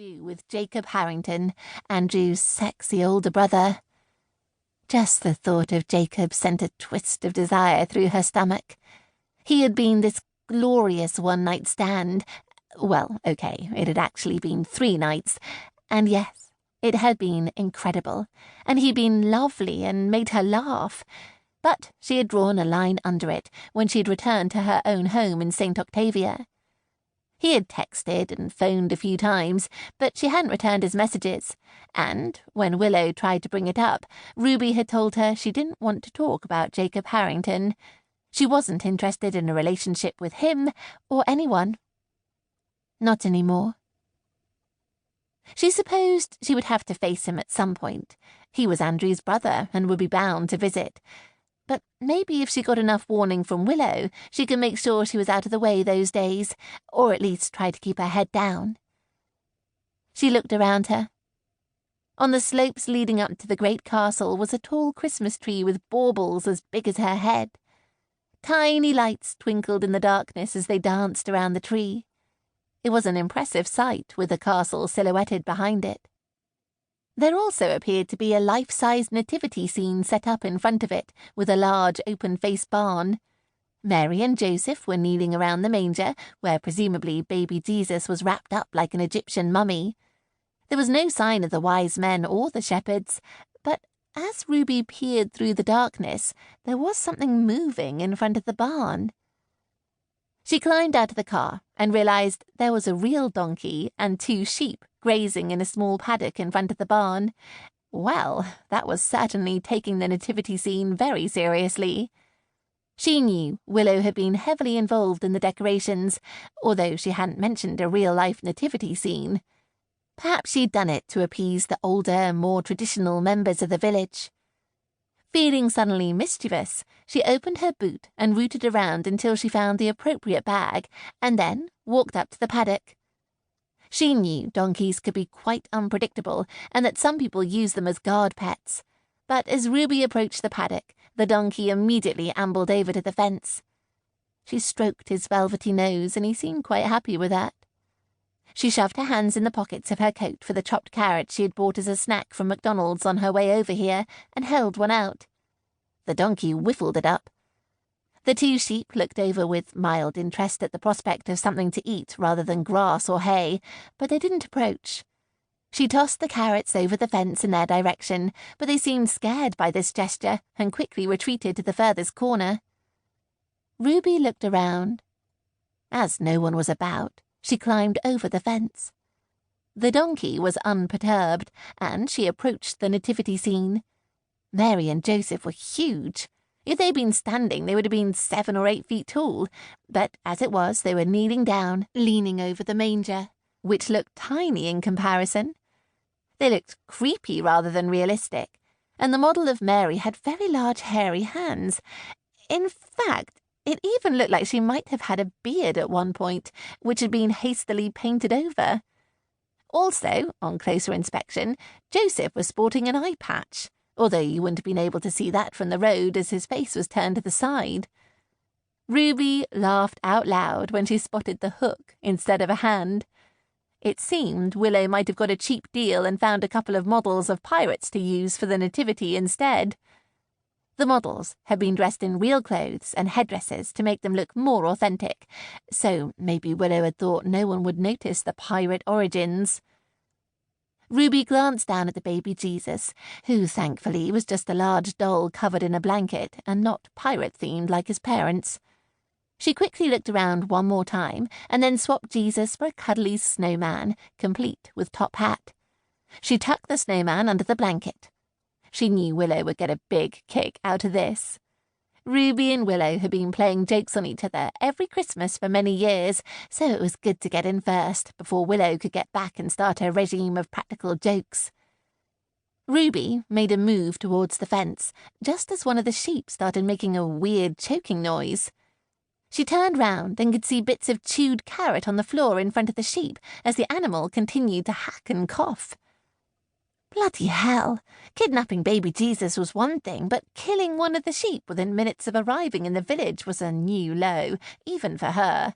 do with Jacob Harrington, Andrew's sexy older brother. Just the thought of Jacob sent a twist of desire through her stomach. He had been this glorious one-night stand. Well, okay, it had actually been 3 nights, and yes, it had been incredible, and he'd been lovely and made her laugh. But she had drawn a line under it when she'd returned to her own home in St. Octavia. He had texted and phoned a few times, but she hadn't returned his messages, and when Willow tried to bring it up, Ruby had told her she didn't want to talk about Jacob Harrington. She wasn't interested in a relationship with him or anyone. Not anymore. She supposed she would have to face him at some point. He was Andrew's brother and would be bound to visit. But maybe if she got enough warning from Willow, she could make sure she was out of the way those days, or at least try to keep her head down. She looked around her. On the slopes leading up to the great castle was a tall Christmas tree with baubles as big as her head. Tiny lights twinkled in the darkness as they danced around the tree. It was an impressive sight, with the castle silhouetted behind it. There also appeared to be a life-size nativity scene set up in front of it, with a large open-faced barn. Mary and Joseph were kneeling around the manger, where presumably baby Jesus was wrapped up like an Egyptian mummy. There was no sign of the wise men or the shepherds, but as Ruby peered through the darkness, there was something moving in front of the barn. She climbed out of the car and realized there was a real donkey and 2 sheep grazing in a small paddock in front of the barn. Well, that was certainly taking the nativity scene very seriously. She knew Willow had been heavily involved in the decorations, although she hadn't mentioned a real-life nativity scene. Perhaps she'd done it to appease the older, more traditional members of the village. Feeling suddenly mischievous, she opened her boot and rooted around until she found the appropriate bag, and then walked up to the paddock. She knew donkeys could be quite unpredictable, and that some people use them as guard pets. But as Ruby approached the paddock, the donkey immediately ambled over to the fence. She stroked his velvety nose, and he seemed quite happy with that. She shoved her hands in the pockets of her coat for the chopped carrot she had bought as a snack from McDonald's on her way over here, and held one out. The donkey whiffled it up. The 2 sheep looked over with mild interest at the prospect of something to eat rather than grass or hay, but they didn't approach. She tossed the carrots over the fence in their direction, but they seemed scared by this gesture and quickly retreated to the furthest corner. Ruby looked around. As no one was about, she climbed over the fence. The donkey was unperturbed, and she approached the nativity scene. Mary and Joseph were huge. If they'd been standing, they would have been 7 or 8 feet tall, but as it was, they were kneeling down, leaning over the manger, which looked tiny in comparison. They looked creepy rather than realistic, and the model of Mary had very large hairy hands. In fact, it even looked like she might have had a beard at one point, which had been hastily painted over. Also, on closer inspection, Joseph was sporting an eye patch, although you wouldn't have been able to see that from the road as his face was turned to the side. Ruby laughed out loud when she spotted the hook instead of a hand. It seemed Willow might have got a cheap deal and found a couple of models of pirates to use for the nativity instead. The models had been dressed in real clothes and headdresses to make them look more authentic, so maybe Willow had thought no one would notice the pirate origins. Ruby glanced down at the baby Jesus, who thankfully was just a large doll covered in a blanket and not pirate-themed like his parents. She quickly looked around one more time and then swapped Jesus for a cuddly snowman, complete with top hat. She tucked the snowman under the blanket. She knew Willow would get a big kick out of this. Ruby and Willow had been playing jokes on each other every Christmas for many years, so it was good to get in first before Willow could get back and start her regime of practical jokes. Ruby made a move towards the fence, just as one of the sheep started making a weird choking noise. She turned round and could see bits of chewed carrot on the floor in front of the sheep as the animal continued to hack and cough. Bloody hell! Kidnapping baby Jesus was one thing, but killing one of the sheep within minutes of arriving in the village was a new low, even for her.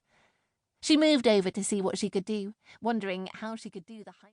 She moved over to see what she could do, wondering how she could do the